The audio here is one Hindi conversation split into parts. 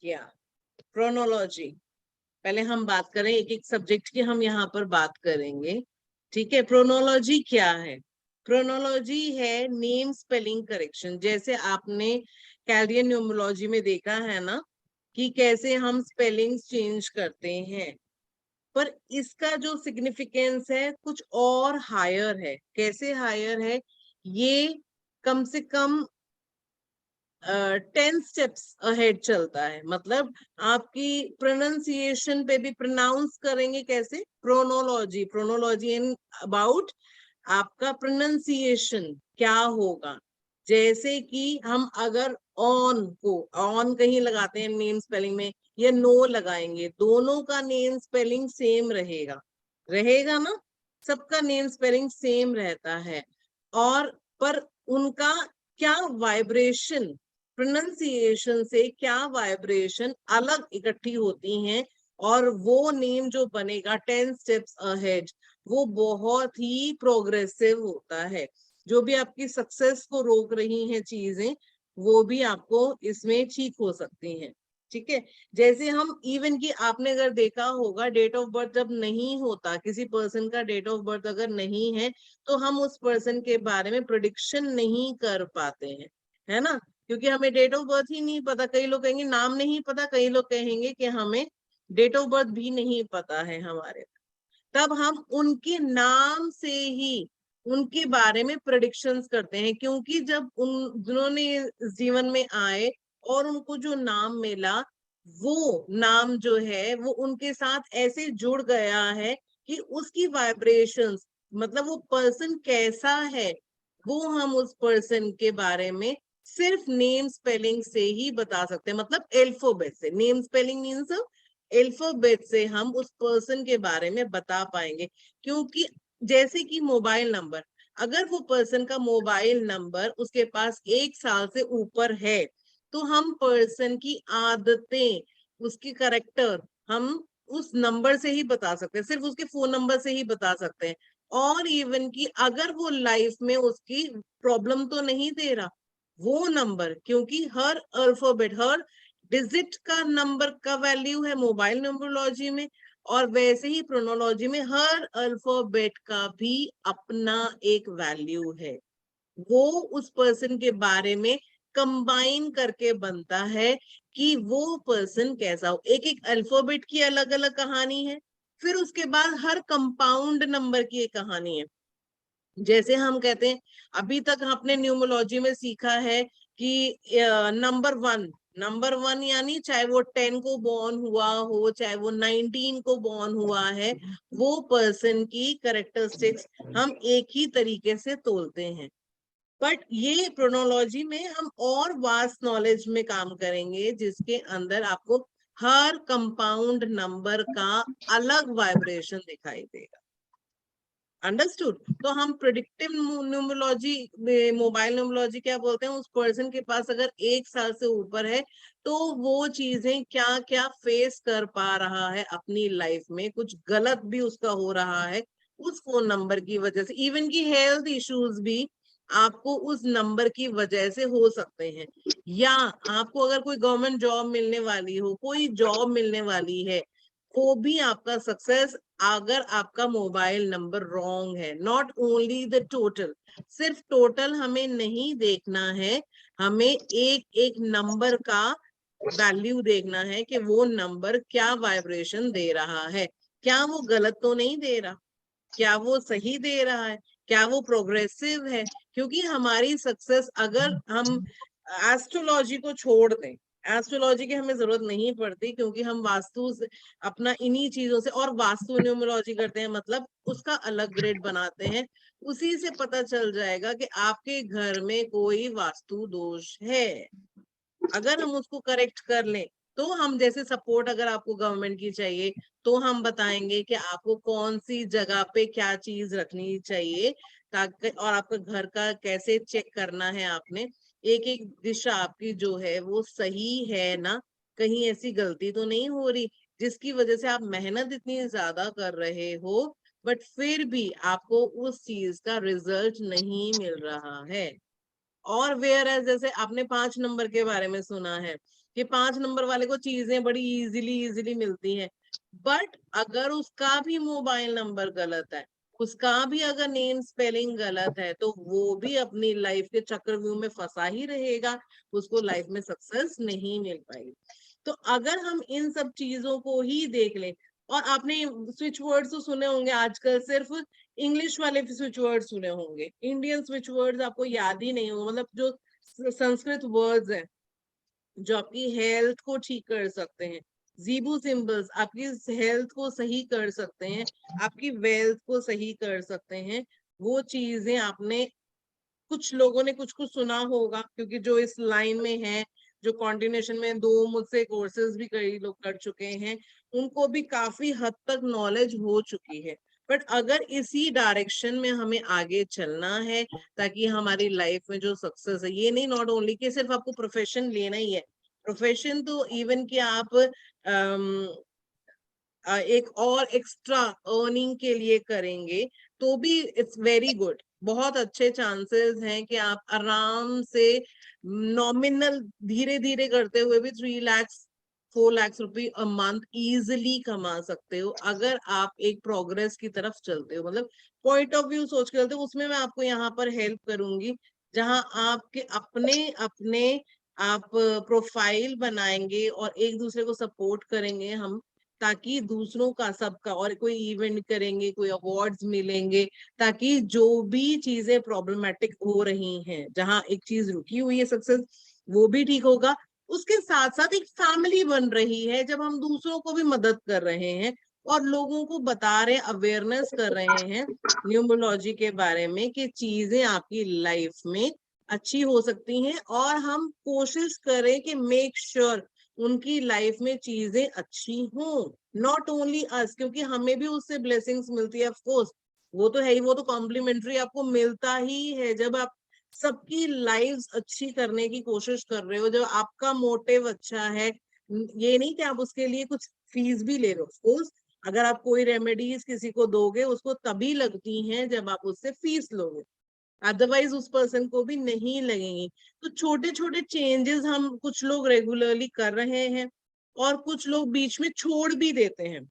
किया। प्रोनोलॉजी, पहले हम बात करें एक एक सब्जेक्ट की, हम यहाँ पर बात करेंगे, ठीक है। प्रोनोलॉजी क्या है? प्रोनोलॉजी है नेम स्पेलिंग करेक्शन। जैसे आपने कैरियर न्यूमरोलॉजी में देखा है ना कि कैसे हम स्पेलिंग्स चेंज करते हैं, पर इसका जो सिग्निफिकेंस है कुछ और हायर है। कैसे हायर है? ये कम से कम 10 स्टेप्स अहेड चलता है। मतलब आपकी प्रोनाउंसिएशन पे भी, प्रोनाउंस करेंगे कैसे? प्रोनोलॉजी, प्रोनोलॉजी इन अबाउट आपका प्रोनाउंसिएशन क्या होगा। जैसे कि हम अगर ऑन को, ऑन कहीं लगाते हैं नेम स्पेलिंग में, या नो लगाएंगे, दोनों का नेम स्पेलिंग सेम रहेगा, रहेगा ना? सबका नेम स्पेलिंग सेम रहता है, और पर उनका क्या वाइब्रेशन, प्रोनाउंसिएशन से क्या वाइब्रेशन अलग इकट्ठी होती हैं, और वो नेम जो बनेगा 10 स्टेप्स अहेड, वो बहुत ही प्रोग्रेसिव होता है। जो भी आपकी सक्सेस को रोक रही हैं चीजें, वो भी आपको इसमें ठीक हो सकती हैं, ठीक है। जैसे हम इवन कि आपने अगर देखा होगा, डेट ऑफ बर्थ जब नहीं होता, किसी पर्सन का डेट ऑफ बर्थ अगर नहीं है, तो हम उस पर्सन के बारे में प्रेडिक्शन नहीं कर पाते हैं, है ना? क्योंकि हमें डेट ऑफ बर्थ ही नहीं पता। कई लोग कहेंगे नाम नहीं पता, कई लोग कहेंगे कि हमें डेट ऑफ बर्थ भी नहीं पता है हमारे। तब हम उनके नाम से ही उनके बारे में प्रेडिक्शंस करते हैं, क्योंकि जब उन जिन्होंने इस जीवन में आए और उनको जो नाम मिला, वो नाम जो है वो उनके साथ ऐसे जुड़ गया है कि उसकी वाइब्रेशंस, मतलब वो पर्सन कैसा है, वो हम उस पर्सन के बारे में सिर्फ नेम स्पेलिंग से ही बता सकते हैं। मतलब एल्फाबेट से, नेम स्पेलिंग मीन्स अल्फाबेट से हम उस पर्सन के बारे में बता पाएंगे। क्योंकि जैसे कि मोबाइल नंबर, अगर वो पर्सन का मोबाइल नंबर उसके पास 1 साल से ऊपर है, तो हम पर्सन की आदतें, उसकी करेक्टर हम उस नंबर से ही बता सकते हैं, सिर्फ उसके फोन नंबर से ही बता सकते हैं। और इवन कि अगर वो लाइफ में उसकी प्रॉब्लम तो नहीं दे रहा वो नंबर, क्योंकि हर अल्फाबेट, हर डिजिट का नंबर का वैल्यू है मोबाइल न्यूमरोलॉजी में, और वैसे ही प्रोनोलॉजी में हर अल्फाबेट का भी अपना एक वैल्यू है। वो उस पर्सन के बारे में कंबाइन करके बनता है कि वो पर्सन कैसा हो। एक एक अल्फाबेट की अलग अलग कहानी है, फिर उसके बाद हर कंपाउंड नंबर की एक कहानी है। जैसे हम कहते हैं, अभी तक आपने न्यूमरोलॉजी में सीखा है कि नंबर 1, नंबर 1 यानी चाहे वो 10 को बॉर्न हुआ हो, चाहे वो 19 को बॉर्न हुआ है, वो पर्सन की करेक्टरिस्टिक्स हम एक ही तरीके से तोलते हैं। बट ये प्रोनोलॉजी में हम और वास्ट नॉलेज में काम करेंगे, जिसके अंदर आपको हर कंपाउंड नंबर का अलग वाइब्रेशन दिखाई देगा। अंडरस्टूड? तो हम प्रिडिक्टिव न्यूमरोलॉजी, मोबाइल न्यूमरोलॉजी क्या बोलते हैं, उस पर्सन के पास अगर 1 साल से ऊपर है, तो वो चीजें क्या क्या फेस कर पा रहा है अपनी लाइफ में, कुछ गलत भी उसका हो रहा है उस फोन नंबर की वजह से। इवन की हेल्थ इश्यूज भी आपको उस नंबर की वजह से हो सकते हैं। या आपको अगर कोई गवर्नमेंट जॉब मिलने वाली हो, कोई जॉब मिलने वाली है, वो भी आपका सक्सेस, अगर आपका मोबाइल नंबर रॉन्ग है। नॉट ओनली द टोटल, सिर्फ टोटल हमें नहीं देखना है, हमें एक एक नंबर का वैल्यू देखना है कि वो नंबर क्या वाइब्रेशन दे रहा है, क्या वो गलत तो नहीं दे रहा, क्या वो सही दे रहा है, क्या वो प्रोग्रेसिव है। क्योंकि हमारी सक्सेस, अगर हम एस्ट्रोलॉजी को छोड़ दें, एस्ट्रोलॉजी की हमें जरूरत नहीं पड़ती, क्योंकि हम वास्तु से अपना इन्हीं चीजों से, और वास्तु न्यूमरोलॉजी करते हैं, मतलब उसका अलग ग्रेड बनाते हैं, उसी से पता चल जाएगा कि आपके घर में कोई वास्तु दोष है। अगर हम उसको करेक्ट कर लें, तो हम जैसे सपोर्ट अगर आपको गवर्नमेंट की चाहिए, तो हम बताएंगे कि आपको कौन सी जगह पे क्या चीज रखनी चाहिए, ताकि, और आपका घर का कैसे चेक करना है आपने, एक एक दिशा आपकी जो है वो सही है ना, कहीं ऐसी गलती तो नहीं हो रही जिसकी वजह से आप मेहनत इतनी ज्यादा कर रहे हो, बट फिर भी आपको उस चीज का रिजल्ट नहीं मिल रहा है। और वेयर एज, जैसे आपने 5 नंबर के बारे में सुना है, कि 5 नंबर वाले को चीजें बड़ी इजीली मिलती हैं, बट अगर उसका भी मोबाइल नंबर गलत है, उसका भी अगर नेम स्पेलिंग गलत है, तो वो भी अपनी लाइफ के चक्रव्यूह में फंसा ही रहेगा, उसको लाइफ में सक्सेस नहीं मिल पाएगी। तो अगर हम इन सब चीजों को ही देख लें, और आपने स्विच वर्ड्स तो सुने होंगे आजकल, सिर्फ इंग्लिश वाले स्विच वर्ड सुने होंगे, इंडियन स्विच वर्ड्स आपको याद ही नहीं होंगे, मतलब जो संस्कृत वर्ड्स हैं जो आपकी हेल्थ को ठीक कर सकते हैं, जीबू सिंबल्स आपकी हेल्थ को सही कर सकते हैं, आपकी वेल्थ को सही कर सकते हैं, वो चीजें आपने, कुछ लोगों ने कुछ कुछ सुना होगा, क्योंकि जो इस लाइन में है, जो कॉन्टिन्यूशन में 2 मुझसे कोर्सेज भी कई लोग कर चुके हैं, उनको भी काफी हद तक नॉलेज हो चुकी है। बट अगर इसी डायरेक्शन में हमें आगे चलना है, ताकि हमारी लाइफ में जो सक्सेस है, ये नहीं नॉट ओनली कि सिर्फ आपको प्रोफेशन लेना ही है, प्रोफेशन तो इवन कि आप एक और एक्स्ट्रा अर्निंग के लिए करेंगे तो भी इट्स वेरी गुड, बहुत अच्छे चांसेस हैं कि आप आराम से नॉमिनल धीरे धीरे करते हुए भी 3 लाख 4 लाख रुपए अ मंथ इजिली कमा सकते हो, अगर आप एक प्रोग्रेस की तरफ चलते हो, मतलब पॉइंट ऑफ व्यू सोच के चलते हो। उसमें मैं आपको यहाँ पर हेल्प करूंगी, जहां आपके अपने अपने आप प्रोफाइल बनाएंगे और एक दूसरे को सपोर्ट करेंगे हम, ताकि दूसरों का सबका, और कोई इवेंट करेंगे, कोई अवार्ड्स मिलेंगे, ताकि जो भी चीजें प्रॉब्लमेटिक हो रही हैं, जहां एक चीज रुकी हुई है सक्सेस, वो भी ठीक होगा। उसके साथ साथ एक फैमिली बन रही है, जब हम दूसरों को भी मदद कर रहे हैं और लोगों को बता रहे, अवेयरनेस कर रहे हैं न्यूमरोलॉजी के बारे में, कि चीजें आपकी लाइफ में अच्छी हो सकती हैं, और हम कोशिश करें कि मेक श्योर उनकी लाइफ में चीजें अच्छी हों, नॉट ओनली अस, क्योंकि हमें भी उससे ब्लेसिंग्स मिलती है, ऑफ कोर्स वो तो है ही, वो तो कॉम्प्लीमेंट्री आपको मिलता ही है, जब आप सबकी लाइव्स अच्छी करने की कोशिश कर रहे हो, जब आपका मोटिव अच्छा है। ये नहीं कि आप उसके लिए कुछ फीस भी ले रहे हो, ऑफ कोर्स अगर आप कोई रेमेडीज किसी को दोगे, उसको तभी लगती हैं जब आप उससे फीस लोगे, अदरवाइज उस पर्सन को भी नहीं लगेंगी। तो छोटे छोटे चेंजेस हम कुछ लोग रेगुलरली कर रहे हैं, और कुछ लोग बीच में छोड़ भी देते हैं,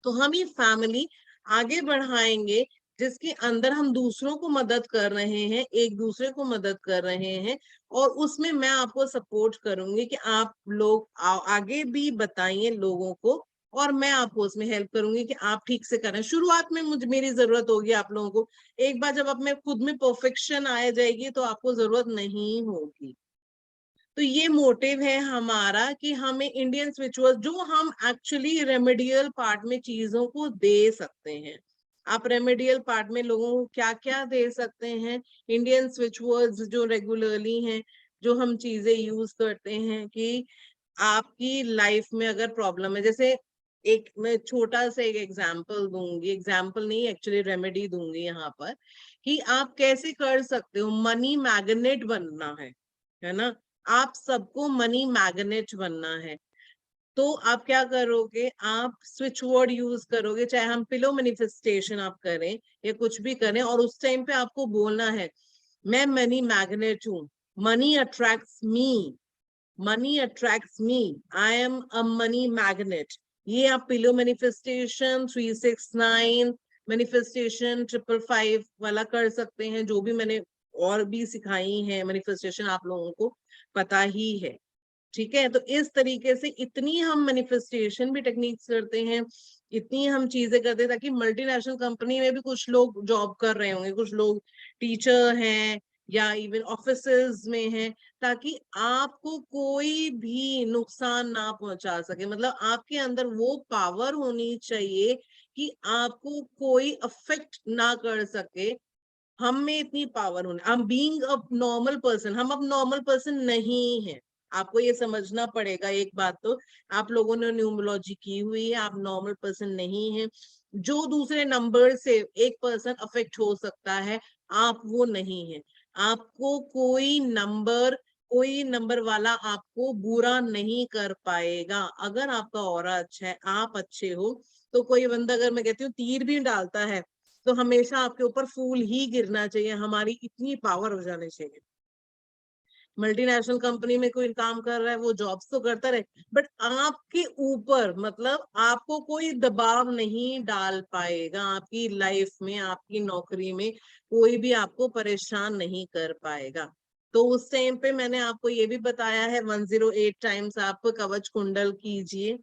तो हम ये फैमिली आगे बढ़ाएंगे, जिसके अंदर हम दूसरों को मदद कर रहे हैं, एक दूसरे को मदद कर रहे हैं, और उसमें मैं आपको सपोर्ट करूंगी कि आप लोग आगे भी बताइए लोगों को, और मैं आपको उसमें हेल्प करूंगी कि आप ठीक से करें। शुरुआत में मुझे मेरी जरूरत होगी आप लोगों को, एक बार जब आप में खुद में परफेक्शन आ जाएगी तो आपको जरूरत नहीं होगी। तो ये मोटिव है हमारा कि हमें इंडियन स्पिरिचुअल, जो हम एक्चुअली रेमेडियल पार्ट में चीजों को दे सकते हैं, आप रेमेडियल पार्ट में लोगों को क्या क्या दे सकते हैं, इंडियन स्पिरिचुअल्स जो रेगुलरली हैं, जो हम चीजें यूज करते हैं, कि आपकी लाइफ में अगर प्रॉब्लम है, जैसे एक मैं छोटा सा एक एग्जाम्पल दूंगी, एग्जाम्पल नहीं एक्चुअली रेमेडी दूंगी यहाँ पर, कि आप कैसे कर सकते हो, मनी मैग्नेट बनना है ना, आप सबको मनी मैग्नेट बनना है, तो आप क्या करोगे, आप स्विच वर्ड यूज करोगे, चाहे हम पिलो मैनिफेस्टेशन आप करें या कुछ भी करें, और उस टाइम पे आपको बोलना है, मैं मनी मैग्नेट हूँ, money attracts me, money attracts me, I am a money magnet. ये आप पिलो मैनिफेस्टेशन 369 मैनिफेस्टेशन 555 वाला कर सकते हैं, जो भी मैंने और भी सिखाई है मैनिफेस्टेशन आप लोगों को पता ही है, ठीक है। तो इस तरीके से इतनी हम मैनिफेस्टेशन भी टेक्निक्स करते हैं, इतनी हम चीजें करते हैं, ताकि मल्टीनेशनल कंपनी में भी कुछ लोग जॉब कर रहे होंगे, कुछ लोग टीचर हैं या इवन ऑफिसेज में हैं, ताकि आपको कोई भी नुकसान ना पहुंचा सके, मतलब आपके अंदर वो पावर होनी चाहिए कि आपको कोई अफेक्ट ना कर सके। हम में इतनी पावर होनी, हम बीइंग अ नॉर्मल पर्सन, हम अब नॉर्मल पर्सन नहीं है, आपको ये समझना पड़ेगा एक बात, तो आप लोगों ने न्यूमरोलॉजी की हुई है, आप नॉर्मल पर्सन नहीं है, जो दूसरे नंबर से एक पर्सन अफेक्ट हो सकता है, आप वो नहीं है, आपको कोई नंबर वाला आपको बुरा नहीं कर पाएगा, अगर आपका ऑरा अच्छा है, आप अच्छे हो, तो कोई बंदा, अगर मैं कहती हूँ तीर भी डालता है, तो हमेशा आपके ऊपर फूल ही गिरना चाहिए, हमारी इतनी पावर हो जानी चाहिए। मल्टीनेशनल कंपनी में कोई काम कर रहा है, वो जॉब्स तो करता रहे, बट आपके ऊपर मतलब आपको कोई दबाव नहीं डाल पाएगा आपकी लाइफ में, आपकी नौकरी में कोई भी आपको परेशान नहीं कर पाएगा। तो उस टाइम पे मैंने आपको ये भी बताया है 108 टाइम्स आप कवच कुंडल कीजिए।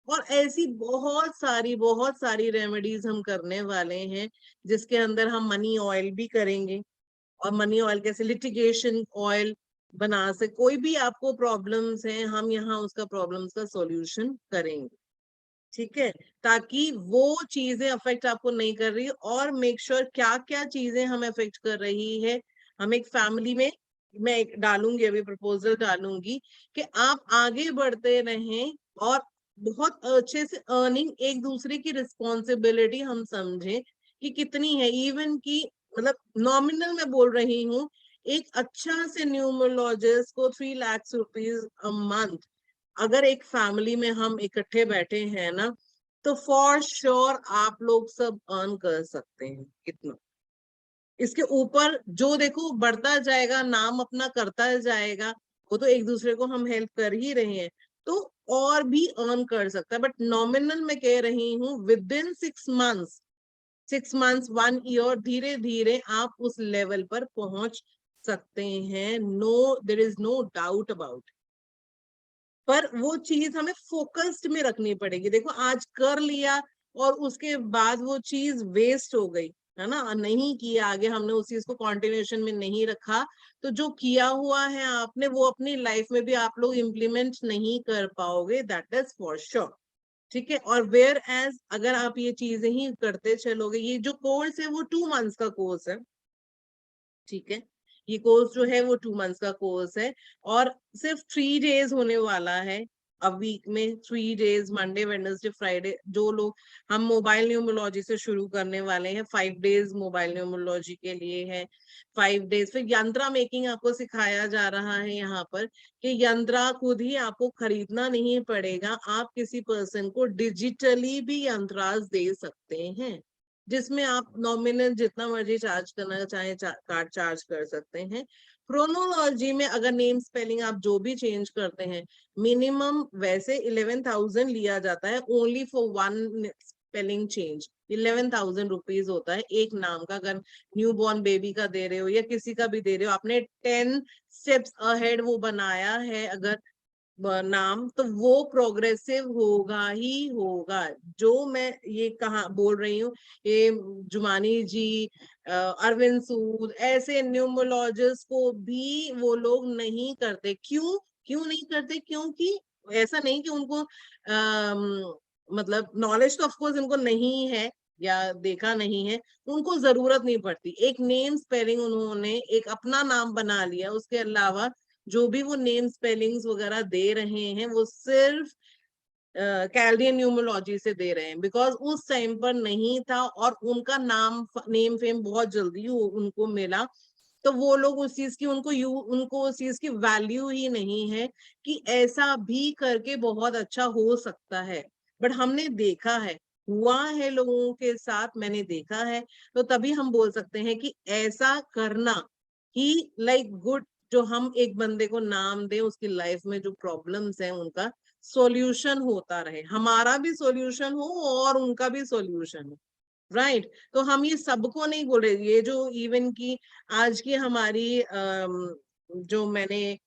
और ऐसी बहुत सारी रेमेडीज हम करने वाले हैं, जिसके अंदर हम मनी ऑयल भी करेंगे। और मनी ऑयल कैसे, लिटिगेशन ऑयल बना से, कोई भी आपको प्रॉब्लम्स हैं हम यहाँ उसका प्रॉब्लम्स का सॉल्यूशन करेंगे, ठीक है, ताकि वो चीजें अफेक्ट आपको नहीं कर रही। और मेक श्योर क्या क्या चीजें हम अफेक्ट कर रही है, हम एक फैमिली में, मैं एक डालूंगी अभी प्रपोजल डालूंगी कि आप आगे बढ़ते रहें और बहुत अच्छे से अर्निंग, एक दूसरे की रिस्पॉन्सिबिलिटी हम समझें कि कितनी है, इवन की मतलब नॉमिनल मैं बोल रही हूँ, एक अच्छा से न्यूमरोलॉजिस्ट को 3 लाख रुपीज अ मंथ अगर एक फैमिली में हम इकट्ठे बैठे हैं ना, तो फॉर श्योर आप लोग सब अर्न कर सकते हैं कितना। इसके ऊपर जो देखो बढ़ता जाएगा, नाम अपना करता जाएगा, वो तो एक दूसरे को हम हेल्प कर ही रहे हैं, तो और भी अर्न कर सकता है। बट नॉमिनल मैं कह रही हूँ within 6 months, 6 months 1 year, धीरे धीरे आप उस लेवल पर पहुंच सकते हैं, no there is no doubt about. पर वो चीज हमें फोकस्ड में रखनी पड़ेगी। देखो आज कर लिया और उसके बाद वो चीज वेस्ट हो गई, है ना, नहीं किया आगे, हमने उस चीज को कंटिन्यूएशन में नहीं रखा, तो जो किया हुआ है आपने वो अपनी लाइफ में भी आप लोग इम्प्लीमेंट नहीं कर पाओगे, दैट इज फॉर श्योर, ठीक है। और वेयर एज अगर आप ये चीजें ही करते चलोगे, ये जो कोर्स है वो 2 मंथ्स का कोर्स है, ठीक है, ये कोर्स जो है वो 2 मंथ्स का कोर्स है, और सिर्फ 3 डेज होने वाला है। अब वीक में 3 डेज, मंडे वेडनेसडे फ्राइडे, जो लोग, हम मोबाइल न्यूमरोलॉजी से शुरू करने वाले हैं, 5 डेज मोबाइल न्यूमरोलॉजी के लिए है, 5 डेज। फिर यंत्रा मेकिंग आपको सिखाया जा रहा है यहाँ पर, कि यंत्रा खुद ही आपको खरीदना नहीं पड़ेगा, आप किसी पर्सन को डिजिटली भी यंत्रास दे सकते हैं, जिसमें आप नॉमिनल जितना मर्जी चार्ज करना चाहे कार्ड चार्ज कर सकते हैं। प्रोनोलॉजी में अगर नेम स्पेलिंग आप जो भी चेंज करते हैं, मिनिमम वैसे 11,000 लिया जाता है only for 1 spelling change, 11,000 rupees होता है एक नाम का। अगर न्यू बॉर्न बेबी का दे रहे हो या किसी का भी दे रहे हो, आपने 10 स्टेप्स अहेड वो बनाया है अगर नाम, तो वो प्रोग्रेसिव होगा ही होगा। जो मैं ये कहा बोल रही हूँ, ये जुमानी जी, अरविंद सूद, ऐसे न्यूमरोलॉजिस्ट को भी वो लोग नहीं करते। क्यों क्यों नहीं करते? क्योंकि ऐसा नहीं कि उनको मतलब नॉलेज तो ऑफकोर्स उनको नहीं है या देखा नहीं है, उनको जरूरत नहीं पड़ती। एक नेम स्पेलिंग उन्होंने एक अपना नाम बना लिया, उसके अलावा जो भी वो नेम स्पेलिंग्स वगैरह दे रहे हैं वो सिर्फ कैल्डियन न्यूमरोलॉजी से दे रहे हैं, बिकॉज उस टाइम पर नहीं था और उनका नेम फेम बहुत जल्दी उनको मिला। तो वो लोग उस चीज की उनको उस चीज की वैल्यू ही नहीं है कि ऐसा भी करके बहुत अच्छा हो सकता है। बट हमने देखा है, हुआ है लोगों के साथ, मैंने देखा है, तो तभी हम बोल सकते हैं कि ऐसा करना ही लाइक गुड, जो हम एक बंदे को नाम दें, उसकी लाइफ में जो प्रॉब्लम्स हैं उनका सॉल्यूशन होता रहे, हमारा भी सॉल्यूशन हो और उनका भी सॉल्यूशन हो, राइट। तो हम ये सबको नहीं बोल रहे, ये जो इवन की आज की हमारी जो मैंने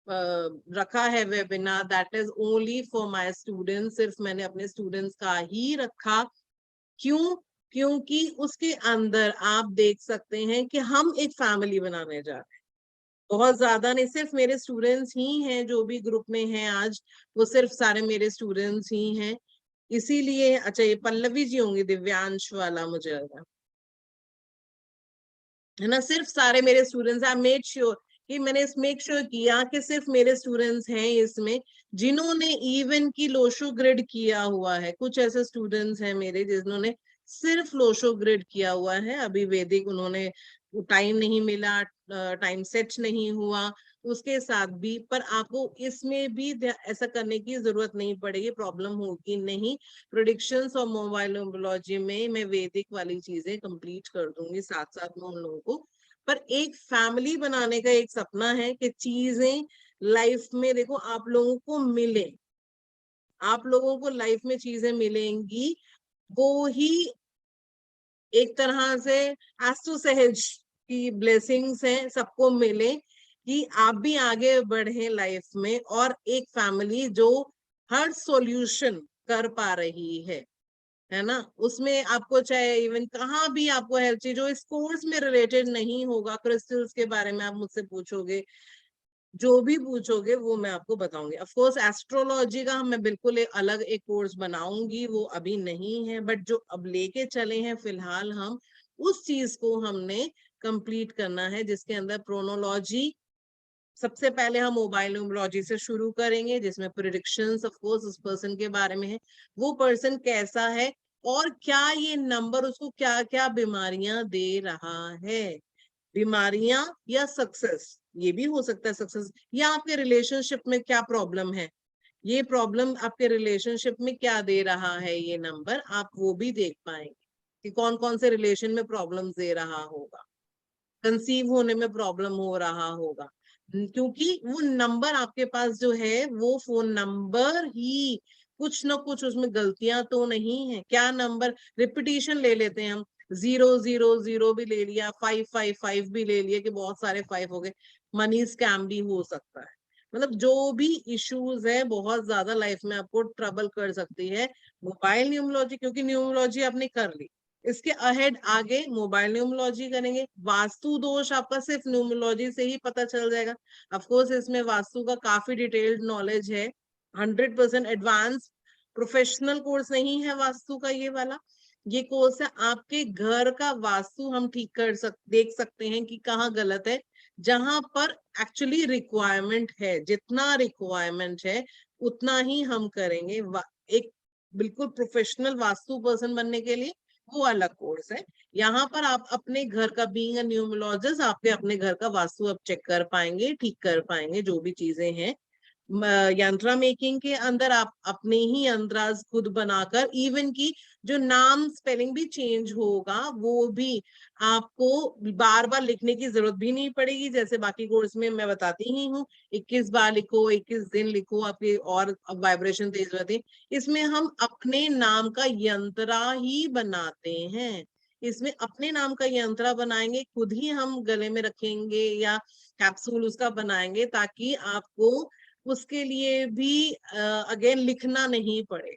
रखा है webinar, that is only for my students, सिर्फ मैंने अपने स्टूडेंट्स का ही रखा। क्यों? क्योंकि उसके अंदर आप देख सकते हैं कि हम एक फैमिली बनाने जा रहे हैं, बहुत ज्यादा नहीं, सिर्फ मेरे स्टूडेंट्स ही हैं जो भी ग्रुप में हैं आज, वो सिर्फ सारे मेरे स्टूडेंट्स ही हैं। इसीलिए अच्छा, ये पल्लवी जी होंगी, दिव्यांश वाला मुझे लगा, है ना, सिर्फ सारे मेरे स्टूडेंट्स। आई मेड श्योर कि मैंने मेक श्योर किया कि सिर्फ मेरे स्टूडेंट्स हैं इसमें, जिन्होंने इवन की लोशो ग्रिड किया हुआ है। कुछ ऐसे स्टूडेंट्स हैं मेरे जिन्होंने सिर्फ लोशो ग्रिड किया हुआ है, अभी वैदिक उन्होंने टाइम नहीं मिला, टाइम सेट नहीं हुआ उसके साथ भी, पर आपको इसमें भी ऐसा करने की जरूरत नहीं पड़ेगी, प्रॉब्लम होगी नहीं। प्रोडिक्शंस और मोबाइल न्यूमरोलॉजी में मैं वैदिक वाली चीजें कंप्लीट कर दूंगी, साथ साथ में उन लोगों को पर एक फैमिली बनाने का एक सपना है कि चीजें लाइफ में देखो आप लोगों को मिले, आप लोगों को लाइफ में चीजें मिलेंगी, वो ही एक तरह से आस्तु सहज की ब्लेसिंग्स हैं, सबको मिले कि आप भी आगे बढ़े लाइफ में, और एक फैमिली जो हर सॉल्यूशन कर पा रही है ना। उसमें आपको चाहे इवन कहाँ भी आपको हेल्प चाहिए, जो इस कोर्स में रिलेटेड नहीं होगा, क्रिस्टल्स के बारे में आप मुझसे पूछोगे, जो भी पूछोगे वो मैं आपको बताऊंगी। ऑफ कोर्स एस्ट्रोलॉजी का मैं बिल्कुल एक अलग एक कोर्स बनाऊंगी, वो अभी नहीं है, बट जो अब लेके चले हैं फिलहाल हम उस चीज को हमने कंप्लीट करना है, जिसके अंदर प्रोनोलॉजी सबसे पहले हम मोबाइल न्यूमरोलॉजी से शुरू करेंगे, जिसमें प्रिडिक्शंस ऑफ कोर्स उस पर्सन के बारे में है, वो पर्सन कैसा है और क्या ये नंबर उसको क्या क्या बीमारियां दे रहा है, बीमारियां या सक्सेस, ये भी हो सकता है सक्सेस, या आपके रिलेशनशिप में क्या प्रॉब्लम है, ये प्रॉब्लम आपके रिलेशनशिप में क्या दे रहा है ये नंबर, आप वो भी देख पाएंगे कि कौन कौन से रिलेशन में प्रॉब्लम दे रहा होगा, कंसीव होने में प्रॉब्लम हो रहा होगा, क्योंकि वो नंबर आपके पास जो है वो फोन नंबर ही कुछ ना कुछ उसमें गलतियां तो नहीं है, क्या नंबर रिपीटिशन ले लेते हैं हम, 0 0 0 भी ले लिया, 5 5 5 भी ले लिया कि बहुत सारे 5 हो गए, मनी स्कैम भी हो सकता है। मतलब जो भी इश्यूज है बहुत ज्यादा लाइफ में आपको ट्रबल कर सकती है मोबाइल न्यूमरोलॉजी, क्योंकि न्यूमरोलॉजी आपने कर ली, इसके अहेड आगे मोबाइल न्यूमरोलॉजी करेंगे, वास्तु दोष आपका सिर्फ न्यूमरोलॉजी से ही पता चल जाएगा। ऑफ कोर्स इसमें वास्तु का काफी डिटेल्ड नॉलेज है, 100% एडवांस प्रोफेशनल कोर्स नहीं है वास्तु का ये वाला, ये कोर्स है आपके घर का वास्तु हम ठीक देख सकते हैं कि कहाँ गलत है, जहां पर एक्चुअली रिक्वायरमेंट है, जितना रिक्वायरमेंट है उतना ही हम करेंगे। एक बिल्कुल प्रोफेशनल वास्तु पर्सन बनने के लिए वो अलग कोर्स है। यहाँ पर आप अपने घर का बीइंग अ न्यूमरोलॉजिस्ट आपके अपने घर का वास्तु आप चेक कर पाएंगे, ठीक कर पाएंगे, जो भी चीजें हैं यंत्रा मेकिंग के अंदर आप अपने ही अंदाज खुद बनाकर, इवन की जो नाम स्पेलिंग भी चेंज होगा वो भी आपको बार बार लिखने की जरूरत भी नहीं पड़ेगी, जैसे बाकी कोर्स में मैं बताती ही हूँ 21 बार लिखो, 21 दिन लिखो, आपके और वाइब्रेशन तेज रहती है। इसमें हम अपने नाम का यंत्रा ही बनाते हैं, इसमें अपने नाम का यंत्रा बनाएंगे, खुद ही हम गले में रखेंगे या कैप्सूल उसका बनाएंगे, ताकि आपको उसके लिए भी अगेन लिखना नहीं पड़े,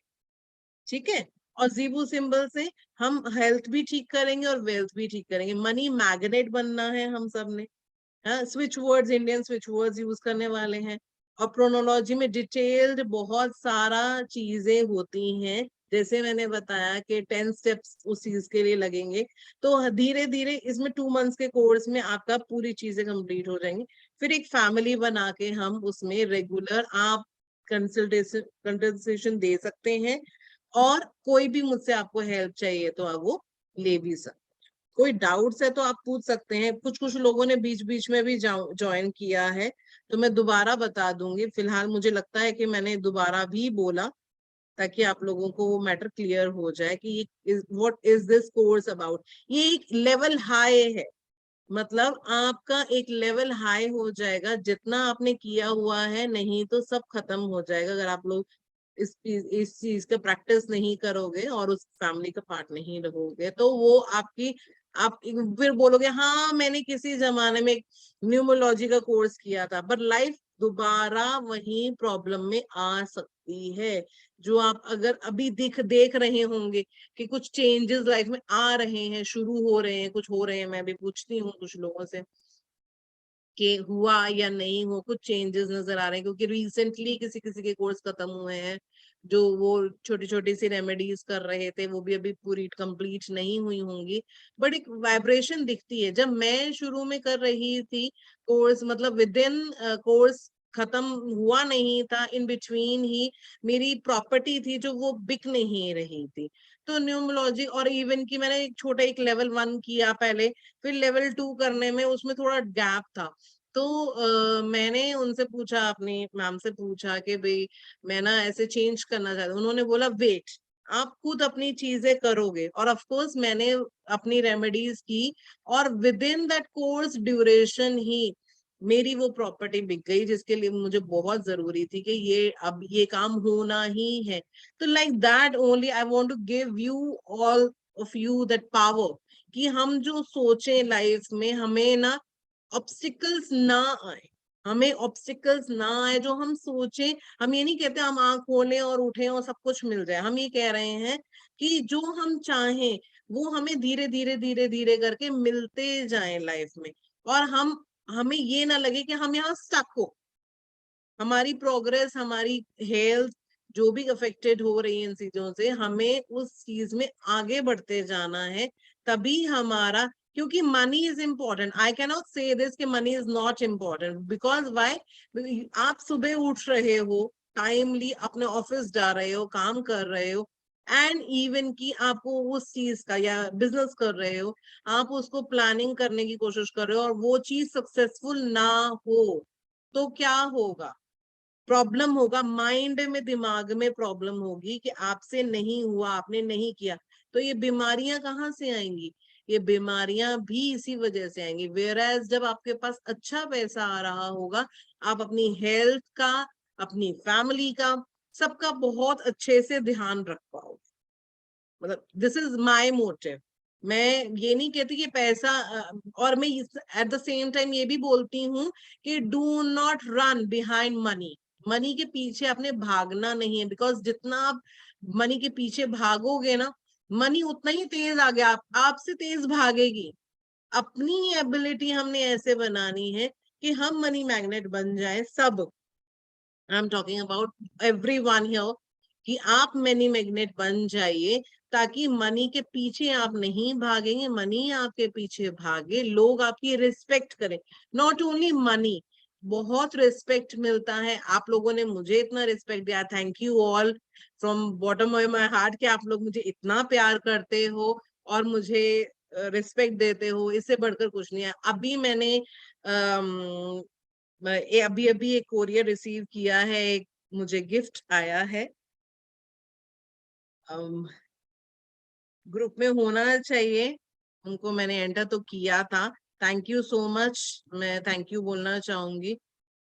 ठीक है। और जीबू सिंबल से हम हेल्थ भी ठीक करेंगे और वेल्थ भी ठीक करेंगे, मनी मैग्नेट बनना है हम सब ने। Switch words, Indian switch words use करने वाले हैं, और प्रोनोलॉजी में डिटेल्ड बहुत सारा चीजें होती हैं, जैसे मैंने बताया कि 10 स्टेप्स उस चीज के लिए लगेंगे, तो धीरे धीरे इसमें 2 मंथ्स के कोर्स में आपका पूरी चीजें कंप्लीट हो जाएंगी। फिर एक फैमिली बना के हम उसमें रेगुलर आप कंसल्टेशन दे सकते हैं, और कोई भी मुझसे आपको हेल्प चाहिए तो आप वो ले भी सकते, कोई डाउट्स है तो आप पूछ सकते हैं। कुछ कुछ लोगों ने बीच बीच में भी ज्वाइन किया है, तो मैं दोबारा बता दूंगी, फिलहाल मुझे लगता है कि मैंने दोबारा भी बोला ताकि आप लोगों को वो मैटर क्लियर हो जाए कि what is this course about. ये एक लेवल हाई है, मतलब आपका एक लेवल हाई हो जाएगा जितना आपने किया हुआ है, नहीं तो सब खत्म हो जाएगा अगर आप लोग इस चीज का प्रैक्टिस नहीं करोगे और उस फैमिली का पार्ट नहीं रहोगे, तो वो आपकी आप फिर बोलोगे हाँ मैंने किसी जमाने में न्यूमरोलॉजी का कोर्स किया था, पर लाइफ दोबारा वही प्रॉब्लम में आ सकती है। जो आप अगर अभी देख रहे होंगे कि कुछ चेंजेस लाइफ में आ रहे हैं, शुरू हो रहे हैं, कुछ हो रहे हैं, मैं भी पूछती हूँ कुछ लोगों से कि हुआ या नहीं हो, कुछ चेंजेस नजर आ रहे हैं, क्योंकि रिसेंटली किसी किसी के कोर्स खत्म हुए हैं, जो वो छोटी छोटी सी रेमेडीज कर रहे थे वो भी अभी पूरी कंप्लीट नहीं हुई होंगी, बट एक वाइब्रेशन दिखती है। जब मैं शुरू में कर रही थी कोर्स, मतलब विद इन कोर्स खत्म हुआ नहीं था, इन बिटवीन ही मेरी प्रॉपर्टी थी जो वो बिक नहीं रही थी, तो न्यूमरोलॉजी, और इवन की मैंने एक छोटा एक लेवल 1 किया पहले, फिर लेवल 2 करने में उसमें थोड़ा गैप था, तो मैंने उनसे पूछा, अपनी मैम से पूछा कि भाई मैं ना ऐसे चेंज करना चाहती हूँ, उन्होंने बोला वेट, आप खुद अपनी चीजें करोगे। और ऑफ कोर्स मैंने अपनी रेमेडीज की, और with in that course duration ही मेरी वो प्रॉपर्टी बिक गई, जिसके लिए मुझे बहुत जरूरी थी कि ये अब ये काम होना ही है। तो like that only I want to give you all of you that power, कि हम जो सोचें लाइफ में, हमें ना ऑब्स्टिकल्स ना आए, हमें ऑब्स्टिकल्स ना आए जो हम सोचें। हम ये नहीं कहते हम आंख खोलें और उठें और सब कुछ मिल जाए, हम ये कह रहे हैं कि जो हम चाहें वो हमें धीरे धीरे धीरे धीरे करके मिलते जाएं लाइफ में। और हमें ये ना लगे कि हम यहाँ स्टक हो, हमारी प्रोग्रेस, हमारी हेल्थ जो भी अफेक्टेड हो रही है इन चीजों से, हमें उस चीज में आगे बढ़ते जाना है। तभी हमारा, क्योंकि money is important, I can not say this कि money is not important, because why, आप सुबह उठ रहे हो टाइमली, अपने ऑफिस जा रहे हो, काम कर रहे हो, एंड इवन कि आपको उस चीज का, या बिजनेस कर रहे हो, आप उसको प्लानिंग करने की कोशिश कर रहे हो और वो चीज सक्सेसफुल ना हो, तो क्या होगा? प्रॉब्लम होगा माइंड में, दिमाग में प्रॉब्लम होगी कि आपसे नहीं हुआ, आपने नहीं किया। तो ये बीमारियां कहाँ से आएंगी? ये बीमारियां भी इसी वजह से आएंगी। वेयर एज जब आपके पास अच्छा पैसा आ रहा होगा, आप अपनी हेल्थ का, अपनी फैमिली का, सबका बहुत अच्छे से ध्यान रख पाओगे। मतलब दिस इज माय मोटिव। मैं ये नहीं कहती कि पैसा और मैं एट द सेम टाइम ये भी बोलती हूँ कि do not run behind money. Money के पीछे आपने भागना नहीं है, बिकॉज जितना आप मनी के पीछे भागोगे ना, मनी उतना ही तेज आगे आपसे तेज भागेगी। अपनी एबिलिटी हमने ऐसे बनानी है कि हम मनी मैग्नेट बन जाए सब। I am talking about everyone here, कि आप मनी मैग्नेट बन जाइए, ताकि मनी के पीछे आप नहीं भागेंगे, मनी आपके पीछे भागे, लोग आपकी रिस्पेक्ट करें। नॉट ओनली मनी, बहुत रिस्पेक्ट मिलता है। आप लोगों ने मुझे इतना रिस्पेक्ट दिया, thank you all from bottom of my heart, कि आप लोग मुझे इतना प्यार करते हो और मुझे रिस्पेक्ट देते हो, इससे बढ़कर कुछ नहीं है। अभी मैंने अभी अभी एक कोरियर रिसीव किया है, एक मुझे गिफ्ट आया है। ग्रुप में होना चाहिए, उनको मैंने एंटर तो किया था। थैंक यू सो मच, मैं थैंक यू बोलना चाहूंगी।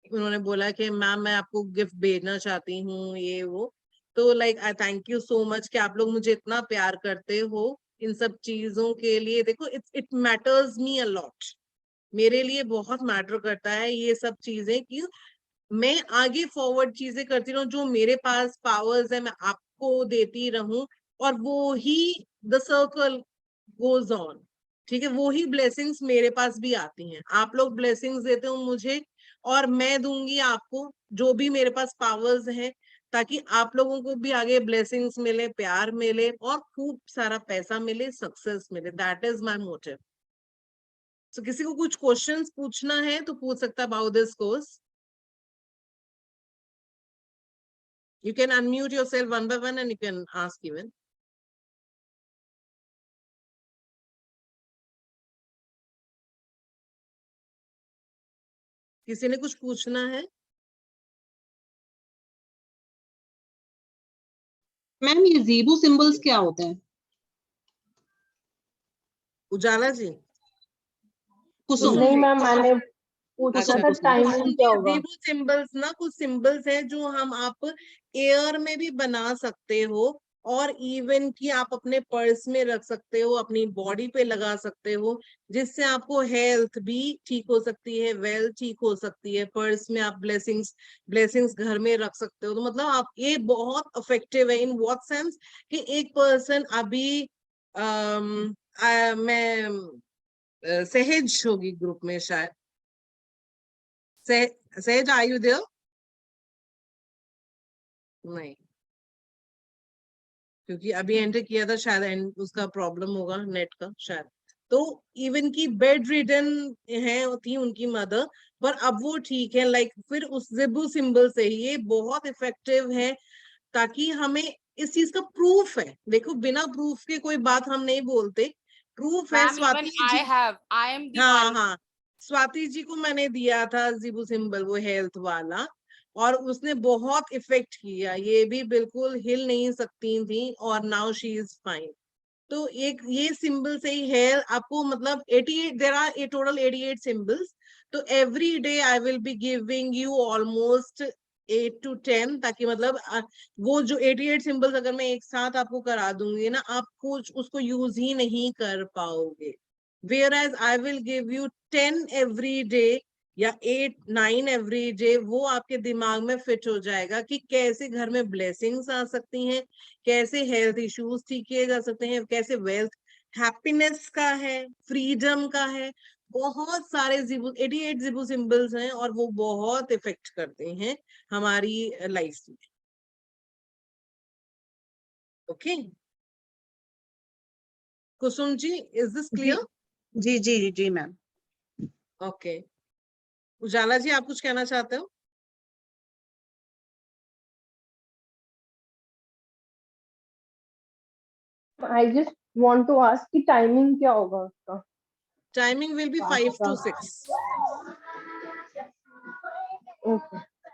उन्होंने बोला कि मैम मैं आपको गिफ्ट भेजना चाहती हूँ, ये वो। तो like I thank you so much कि आप लोग मुझे इतना प्यार करते हो इन सब चीजों के लिए। देखो it matters me a lot, मेरे लिए बहुत मैटर करता है ये सब चीजें, कि मैं आगे फॉरवर्ड चीजें करती रहूं, जो मेरे पास पावर्स है मैं आपको देती रहूं, और वो ही द सर्कल गोज ऑन। ठीक है, वो ही ब्लेसिंग्स मेरे पास भी आती हैं। आप लोग ब्लेसिंग्स देते हो मुझे, और मैं दूंगी आपको जो भी मेरे पास पावर्स हैं, ताकि आप लोगों को भी आगे ब्लेसिंग्स मिले, प्यार मिले, और खूब सारा पैसा मिले, सक्सेस मिले। That is my motive. तो किसी को कुछ क्वेश्चंस पूछना है तो पूछ सकता है about this course. You can unmute yourself one by one and you can ask even. किसी ने कुछ पूछना है? मैम ये ज़ीबू सिंबल्स क्या होते हैं? उजाला जी, कुसुम। नहीं मैम, मैंने पूछा अच्छा था टाइमिंग कुसुम क्या जी, होगा। ज़ीबू सिंबल्स ना, कुछ सिंबल्स हैं जो हम आप एयर में भी बना सकते हो, और इवन कि आप अपने पर्स में रख सकते हो, अपनी बॉडी पे लगा सकते हो, जिससे आपको हेल्थ भी ठीक हो सकती है, वेल्थ ठीक हो सकती है। पर्स में आप ब्लेसिंग्स ब्लेसिंग्स घर में रख सकते हो। तो मतलब आप, ये बहुत इफेक्टिव है। इन व्हाट सेंस कि एक पर्सन अभी मैं सहज होगी ग्रुप में शायद, सहज आर यू देयर? नहीं, क्योंकि अभी एंटर किया था शायद, उसका प्रॉब्लम होगा नेट का शायद। तो इवन की बेड रिडन है थी उनकी मदर, पर अब वो ठीक है। लाइक फिर उस ज़िबू सिंबल से ही ये बहुत इफेक्टिव है, ताकि हमें इस चीज का प्रूफ है। देखो बिना प्रूफ के कोई बात हम नहीं बोलते, प्रूफ है। स्वाति जी, हाँ हाँ, स्वाति जी को मैंने दिया था ज़िबू सिंबल, वो हेल्थ वाला, और उसने बहुत इफेक्ट किया, ये भी बिल्कुल हिल नहीं सकती थी और नाउ शी इज फाइन। तो एक ये सिंबल से ही है आपको, मतलब 88 there are a total 88 symbols. तो every day I will be giving you almost 8 to 10, ताकि मतलब वो जो 88 सिंबल्स अगर मैं एक साथ आपको करा दूंगी ना, आपको उसको यूज ही नहीं कर पाओगे। Whereas I will give you 10 every day या 8 9 एवरी डे, वो आपके दिमाग में फिट हो जाएगा कि कैसे घर में ब्लेसिंग्स आ सकती हैं, कैसे हेल्थ इश्यूज ठीक किए जा सकते हैं, कैसे वेल्थ हैप्पीनेस का है, फ्रीडम का है। बहुत सारे 88 जिबू सिंबल्स हैं और वो बहुत इफेक्ट करते हैं हमारी लाइफ में। Okay Kusum ji, is this clear? जी जी जी जी मैम। ओके उजाला जी, आप कुछ कहना चाहते हो? I just want to ask कि टाइमिंग क्या होगा उसका? Timing will be 5 to 6। Okay.